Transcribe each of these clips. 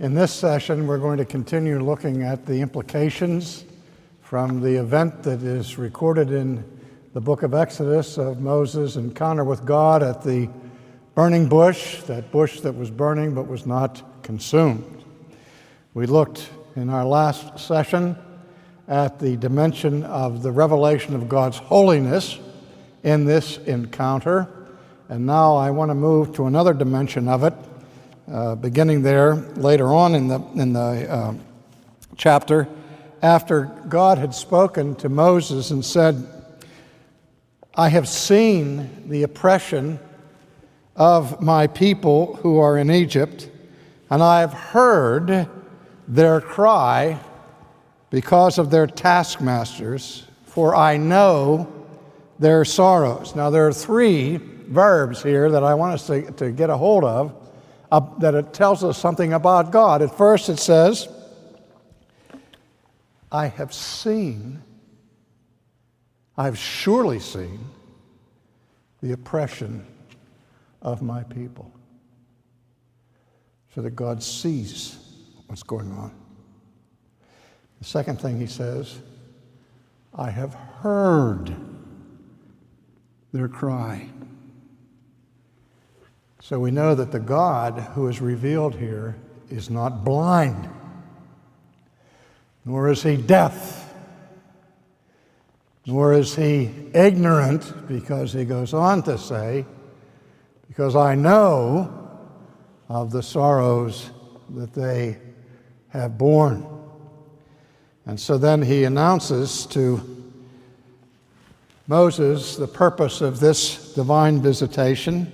In this session, we're going to continue looking at the implications from the event that is recorded in the book of Exodus of Moses' encounter with God at the burning bush, that bush that was burning but was not consumed. We looked in our last session at the dimension of the revelation of God's holiness in this encounter, and now I want to move to another dimension of it, beginning there later on in the chapter, after God had spoken to Moses and said, I have seen the oppression of my people who are in Egypt, and I have heard their cry because of their taskmasters, for I know their sorrows. Now there are three verbs here that I want us to get a hold of, that it tells us something about God. At first it says, I have surely seen the oppression of my people. So that God sees what's going on. The second thing he says, I have heard their cry. So we know that the God who is revealed here is not blind, nor is he deaf, nor is he ignorant, because he goes on to say, because I know of the sorrows that they have borne. And so then he announces to Moses the purpose of this divine visitation.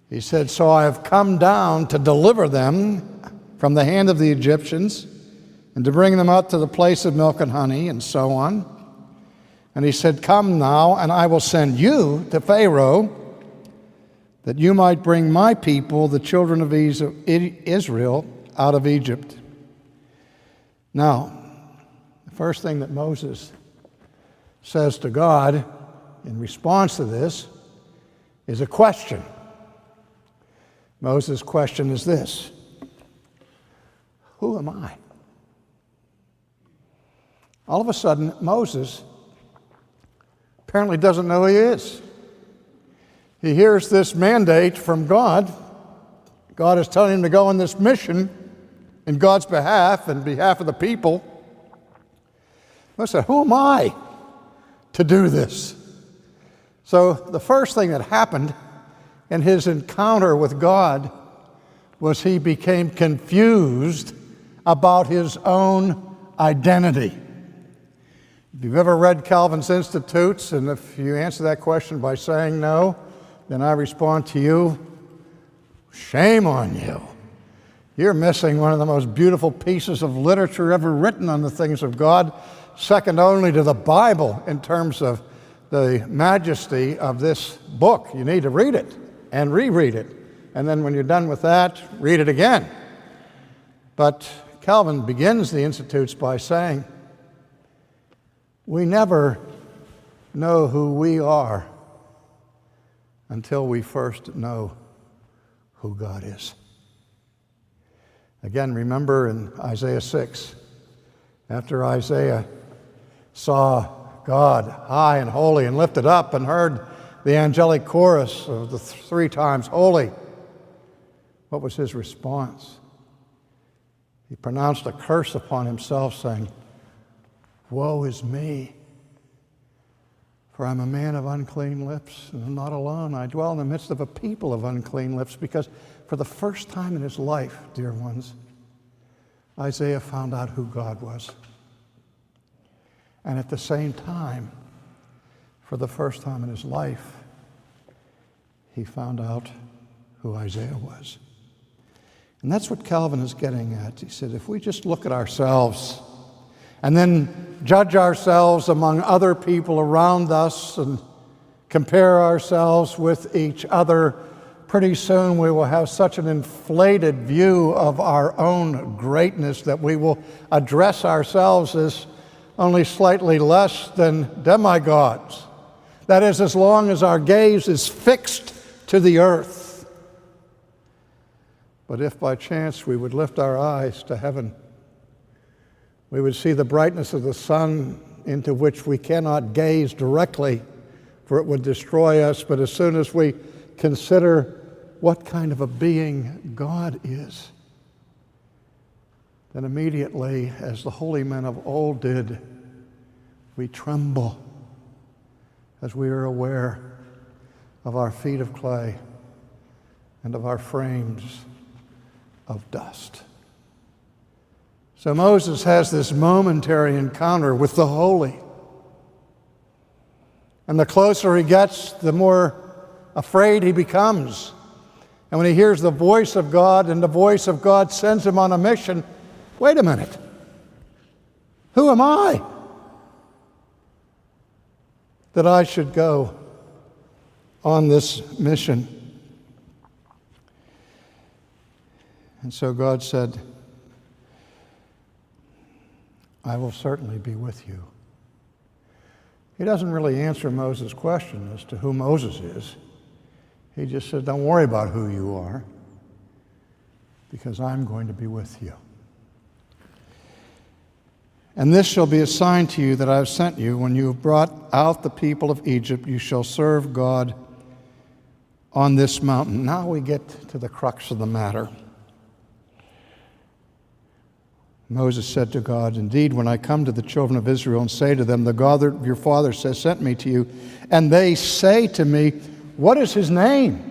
He said, so I have come down to deliver them from the hand of the Egyptians and to bring them out to the place of milk and honey, and so on. And he said, come now, and I will send you to Pharaoh, that you might bring my people, the children of Israel, out of Egypt. Now, the first thing that Moses says to God in response to this is a question. Moses' question is this: who am I? All of a sudden, Moses apparently doesn't know who he is. He hears this mandate from God. God is telling him to go on this mission in God's behalf and behalf of the people. Moses said, who am I to do this? So the first thing that happened in his encounter with God was he became confused about his own identity. If you've ever read Calvin's Institutes, and if you answer that question by saying no, then I respond to you, shame on you. You're missing one of the most beautiful pieces of literature ever written on the things of God, second only to the Bible in terms of the majesty of this book. You need to read it and reread it. And then when you're done with that, read it again. But Calvin begins the Institutes by saying, we never know who we are until we first know who God is. Again, remember in Isaiah 6, after Isaiah saw God high and holy and lifted up and heard the angelic chorus of the three times holy, what was his response? He pronounced a curse upon himself, saying, woe is me, for I'm a man of unclean lips, and I'm not alone. I dwell in the midst of a people of unclean lips, because for the first time in his life, dear ones, Isaiah found out who God was. And at the same time, for the first time in his life, he found out who Isaiah was. And that's what Calvin is getting at. He said, if we just look at ourselves and then judge ourselves among other people around us and compare ourselves with each other, pretty soon we will have such an inflated view of our own greatness that we will address ourselves as only slightly less than demigods. That is, as long as our gaze is fixed to the earth. But if by chance we would lift our eyes to heaven, we would see the brightness of the sun into which we cannot gaze directly, for it would destroy us. But as soon as we consider what kind of a being God is, then immediately, as the holy men of old did, we tremble as we are aware of our feet of clay and of our frames of dust. So Moses has this momentary encounter with the holy. And the closer he gets, the more afraid he becomes. And when he hears the voice of God, and the voice of God sends him on a mission, wait a minute. Who am I that I should go on this mission? And so God said, I will certainly be with you. He doesn't really answer Moses' question as to who Moses is. He just said, don't worry about who you are, because I'm going to be with you. And this shall be a sign to you that I have sent you. When you have brought out the people of Egypt, you shall serve God on this mountain. Now we get to the crux of the matter. Moses said to God, indeed, when I come to the children of Israel and say to them, the God of your fathers has sent me to you, and they say to me, what is his name?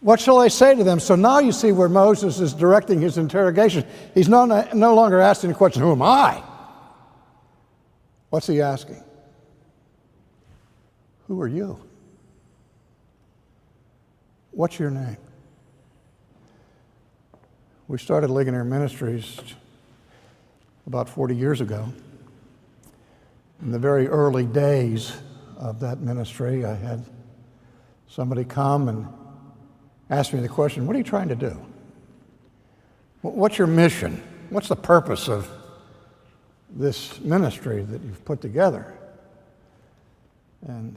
What shall I say to them? So now you see where Moses is directing his interrogation. He's no longer asking the question, who am I? What's he asking? Who are you? What's your name? We started Ligonier Ministries about 40 years ago. In the very early days of that ministry, I had somebody come and ask me the question, what are you trying to do? What's your mission? What's the purpose of this ministry that you've put together? And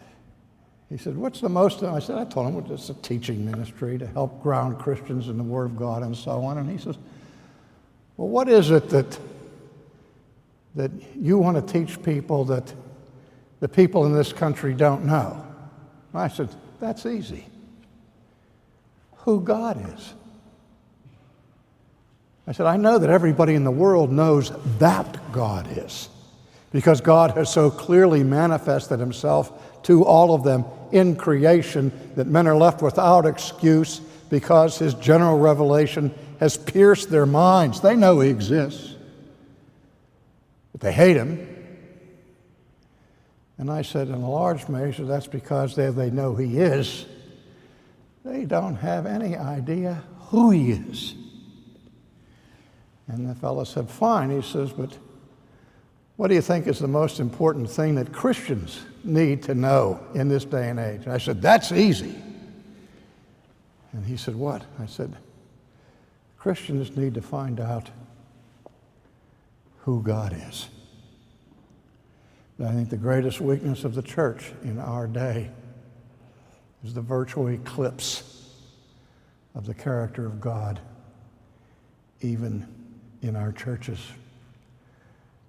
he said, what's the most? I said, I told him, well, it's a teaching ministry to help ground Christians in the Word of God and so on. And he says, well, what is it that you want to teach people that the people in this country don't know? I said, that's easy. Who God is. I said, I know that everybody in the world knows that God is, because God has so clearly manifested himself to all of them in creation that men are left without excuse because his general revelation has pierced their minds. They know he exists, but they hate him. And I said, in a large measure, that's because they know he is. They don't have any idea who he is. And the fellow said, fine. He says, but what do you think is the most important thing that Christians need to know in this day and age? I said, that's easy. And he said, what? I said, Christians need to find out who God is. And I think the greatest weakness of the church in our day is the virtual eclipse of the character of God, even in our churches.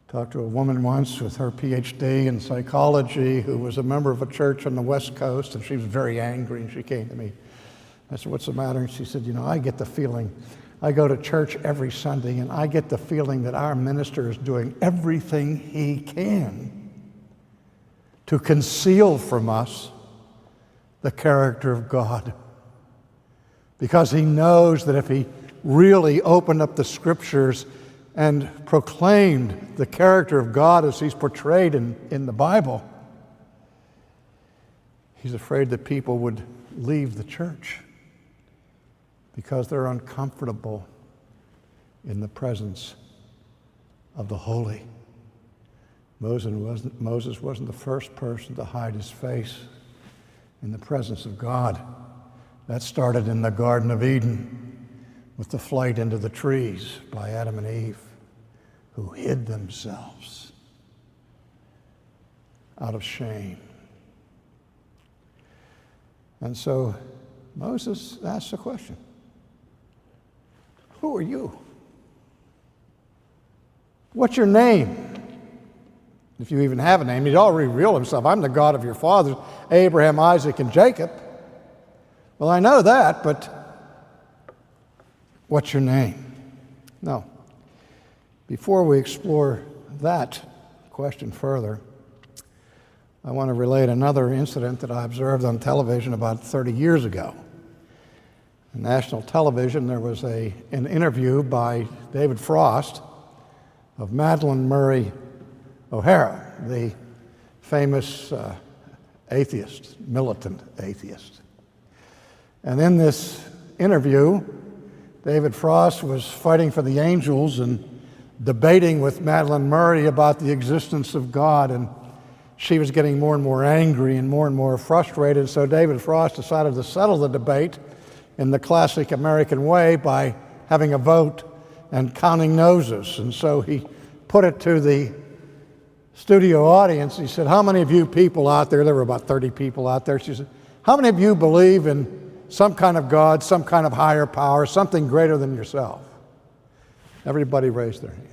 Talked to a woman once with her PhD in psychology who was a member of a church on the West Coast, and she was very angry, and she came to me. I said, what's the matter? And she said, I get the feeling, I go to church every Sunday, and I get the feeling that our minister is doing everything he can to conceal from us the character of God, because he knows that if he really opened up the scriptures and proclaimed the character of God as he's portrayed in the Bible, he's afraid that people would leave the church because they're uncomfortable in the presence of the holy. Moses wasn't the first person to hide his face in the presence of God. That started in the Garden of Eden with the flight into the trees by Adam and Eve, who hid themselves out of shame. And so Moses asked a question. Who are you? What's your name? If you even have a name, he'd already revealed himself. I'm the God of your fathers, Abraham, Isaac, and Jacob. Well, I know that, but what's your name? No. Before we explore that question further, I want to relate another incident that I observed on television about 30 years ago. On national television, there was an interview by David Frost of Madalyn Murray O'Hara, the famous atheist, militant atheist. And in this interview, David Frost was fighting for the angels and debating with Madalyn Murray about the existence of God, and she was getting more and more angry and more frustrated, so David Frost decided to settle the debate in the classic American way by having a vote and counting noses. And so he put it to the studio audience. He said, how many of you people out there were about 30 people out there, she said, how many of you believe in some kind of God, some kind of higher power, something greater than yourself? Everybody raised their hand.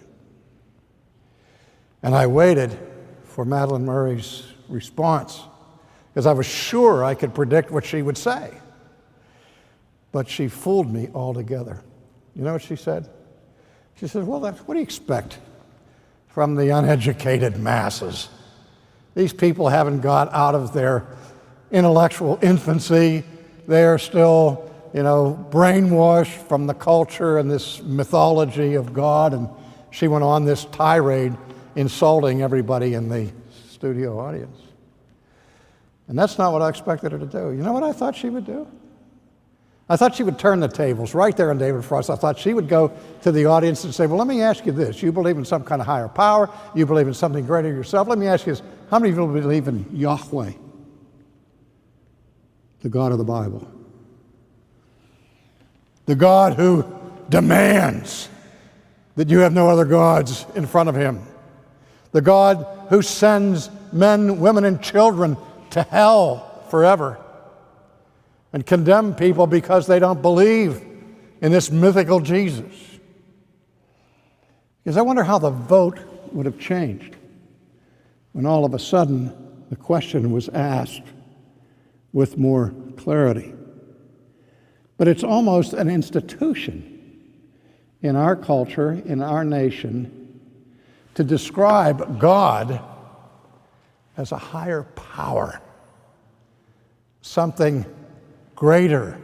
And I waited for Madalyn Murray's response because I was sure I could predict what she would say. But she fooled me altogether. You know what she said? She said, well, what do you expect from the uneducated masses? These people haven't got out of their intellectual infancy. They are still, brainwashed from the culture and this mythology of God. And she went on this tirade insulting everybody in the studio audience. And that's not what I expected her to do. You know what I thought she would do? I thought she would turn the tables right there on David Frost. I thought she would go to the audience and say, well, let me ask you this. You believe in some kind of higher power. You believe in something greater yourself. Let me ask you this. How many of you believe in Yahweh, the God of the Bible? The God who demands that you have no other gods in front of him. The God who sends men, women, and children to hell forever and condemn people because they don't believe in this mythical Jesus. Because I wonder how the vote would have changed when all of a sudden the question was asked with more clarity. But it's almost an institution in our culture, in our nation, to describe God as a higher power, something greater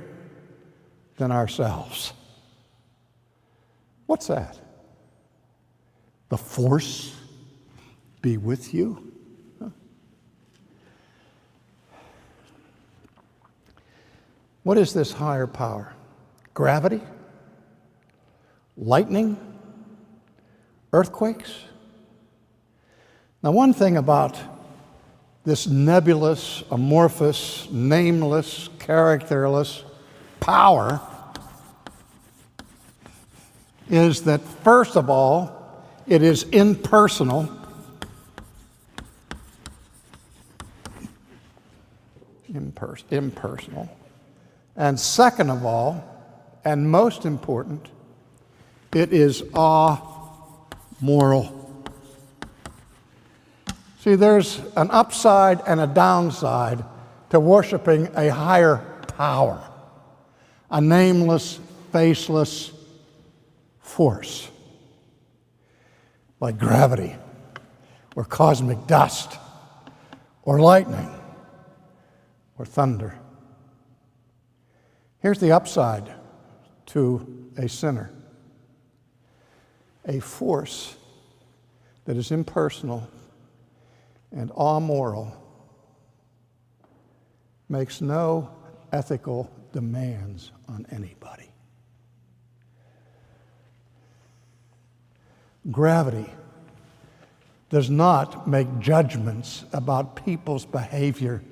than ourselves. What's that? The force be with you? Huh? What is this higher power? Gravity? Lightning? Earthquakes? Now, one thing about this nebulous, amorphous, nameless, characterless power is that, first of all, it is impersonal. Impersonal. And second of all, and most important, it is amoral. See, there's an upside and a downside to worshiping a higher power, a nameless, faceless force like gravity or cosmic dust or lightning or thunder. Here's the upside to a sinner: a force that is impersonal and amoral, makes no ethical demands on anybody. Gravity does not make judgments about people's behavior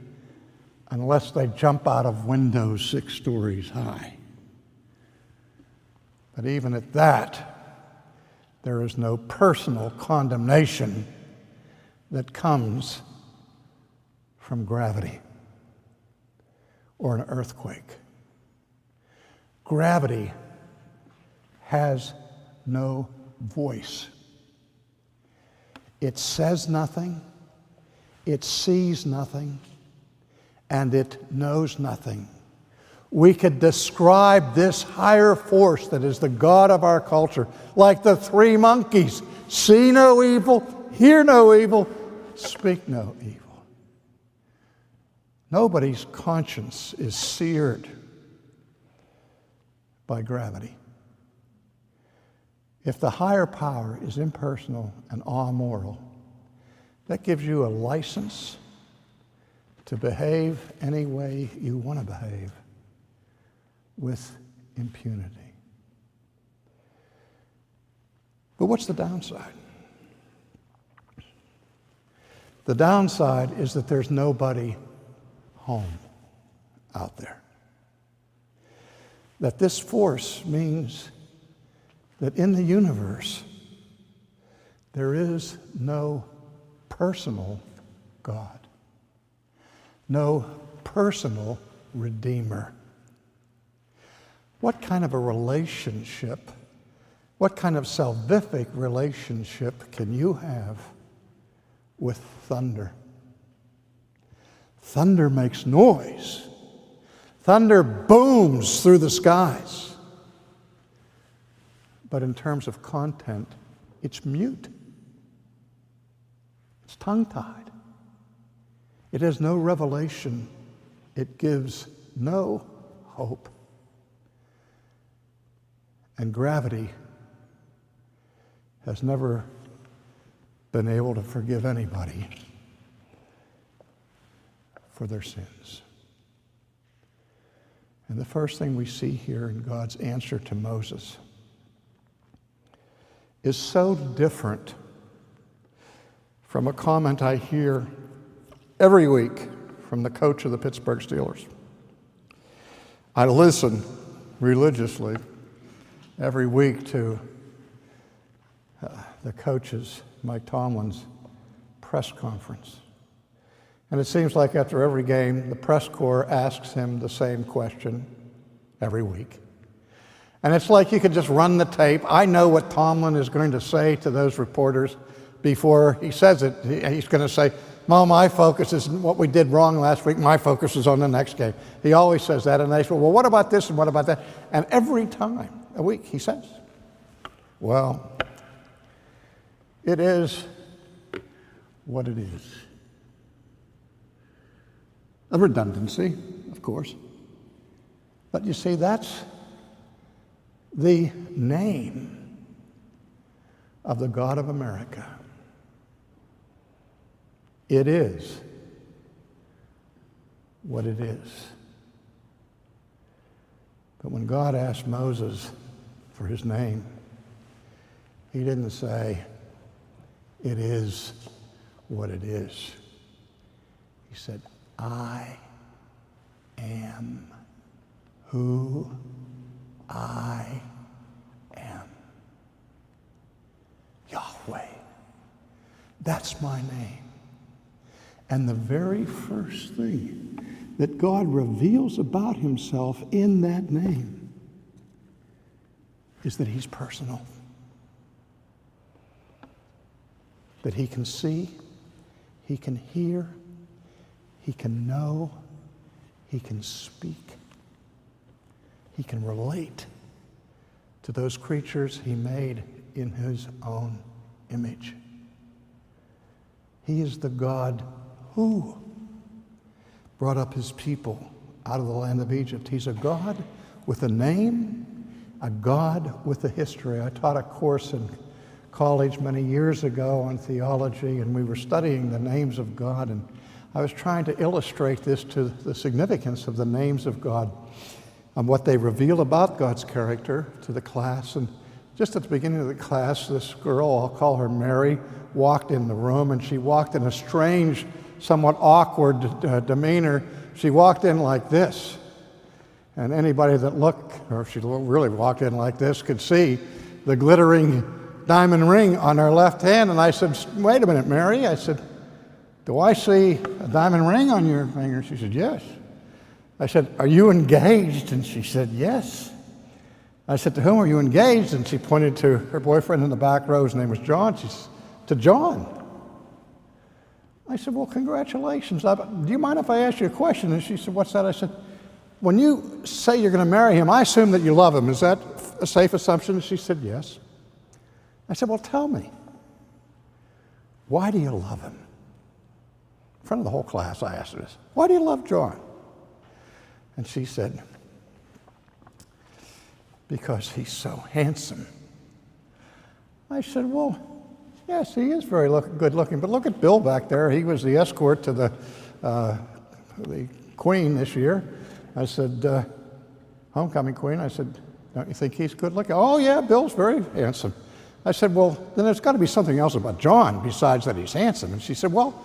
unless they jump out of windows 6 stories high. But even at that, there is no personal condemnation that comes from gravity or an earthquake Gravity has no voice. It says nothing, it sees nothing, and it knows nothing. We could describe this higher force that is the God of our culture like the three monkeys: see no evil, hear no evil, speak no evil. Nobody's conscience is seared by gravity. If the higher power is impersonal and amoral, that gives you a license to behave any way you want to behave with impunity. But what's the downside? The downside is that there's nobody home out there. That this force means that in the universe, there is no personal God, no personal Redeemer. What kind of a relationship, what kind of salvific relationship can you have with thunder? Thunder makes noise. Thunder booms through the skies. But in terms of content, it's mute. It's tongue-tied. It has no revelation. It gives no hope. And gravity has never been able to forgive anybody for their sins. And the first thing we see here in God's answer to Moses is so different from a comment I hear every week from the coach of the Pittsburgh Steelers. I listen religiously every week to the coach's, Mike Tomlin's, press conference. And it seems like after every game, the press corps asks him the same question every week. And it's like you could just run the tape. I know what Tomlin is going to say to those reporters before he says it. He's going to say, "Well, my focus is what we did wrong last week. My focus is on the next game." He always says that. And they say, "Well, what about this and what about that?" And every time a week he says, "Well, it is what it is." A redundancy, of course. But you see, that's the name of the God of America. It is what it is. But when God asked Moses for his name, he didn't say, "It is what it is." He said, "I am who I am. Yahweh. That's my name." And the very first thing that God reveals about himself in that name is that he's personal. That he can see, he can hear, he can know, he can speak, he can relate to those creatures he made in his own image. He is the God who brought up his people out of the land of Egypt. He's a God with a name, a God with a history. I taught a course in college many years ago on theology, and we were studying the names of God, and I was trying to illustrate this to the significance of the names of God and what they reveal about God's character to the class. And just at the beginning of the class, this girl, I'll call her Mary, walked in the room, and she walked in a strange, somewhat awkward demeanor. She walked in like this. And anybody that looked, or if she really walked in like this, could see the glittering diamond ring on her left hand. And I said, "Wait a minute, Mary." I said, "Do I see a diamond ring on your finger?" She said, "Yes." I said, "Are you engaged?" And she said, "Yes." I said, to whom are you engaged? And she pointed to her boyfriend in the back row. His name was John. She said, to John. I said, well, congratulations. Do you mind if I ask you a question? And she said, what's that? I said, when you say you're going to marry him, I assume that you love him. Is that a safe assumption? And she said, yes. I said, well, tell me, why do you love him? In front of the whole class, I asked her this. Why do you love John? And she said, because he's so handsome. I said, well, yes, he is very good looking, but look at Bill back there. He was the escort to the Queen this year. I said, homecoming queen. I said, don't you think he's good looking? Oh, yeah, Bill's very handsome. I said, well, then there's got to be something else about John besides that he's handsome. And she said, well,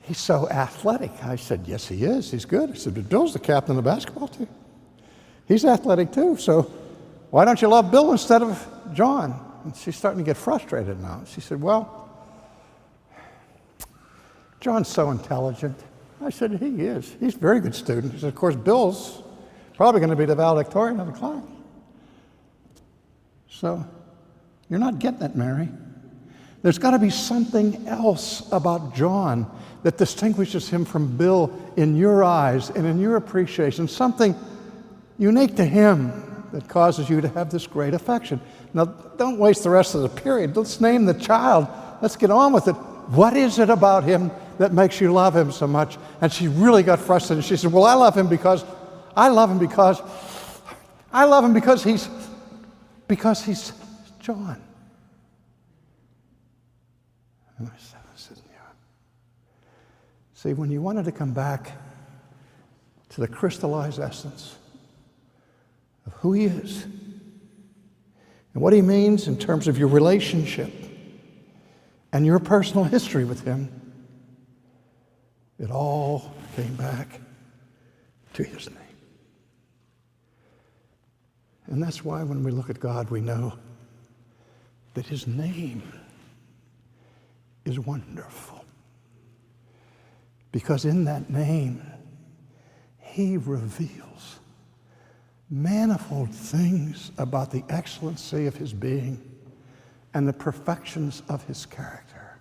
he's so athletic. I said, yes, he is. He's good. I said, but Bill's the captain of the basketball team. He's athletic too, so why don't you love Bill instead of John? And she's starting to get frustrated now. She said, well, John's so intelligent. I said, he is. He's a very good student. He said, of course, Bill's probably going to be the valedictorian of the class. So you're not getting it, Mary. There's got to be something else about John that distinguishes him from Bill in your eyes and in your appreciation, something unique to him that causes you to have this great affection. Now, don't waste the rest of the period. Let's name the child. Let's get on with it. What is it about him that makes you love him so much? And she really got frustrated. She said, well, I love him because he's John. And I said, yeah. See, when you wanted to come back to the crystallized essence of who he is and what he means in terms of your relationship and your personal history with him, it all came back to his name. And that's why when we look at God, we know that his name is wonderful. Because in that name, he reveals manifold things about the excellency of his being and the perfections of his character.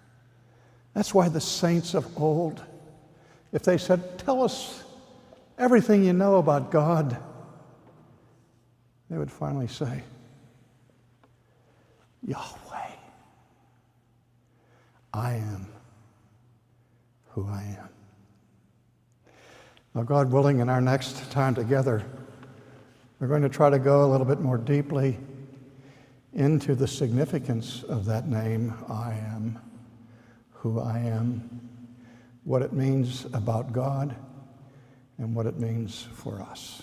That's why the saints of old, if they said, tell us everything you know about God, they would finally say, Yahweh, I am who I am. Now, God willing, in our next time together, we're going to try to go a little bit more deeply into the significance of that name, I am who I am, what it means about God, and what it means for us.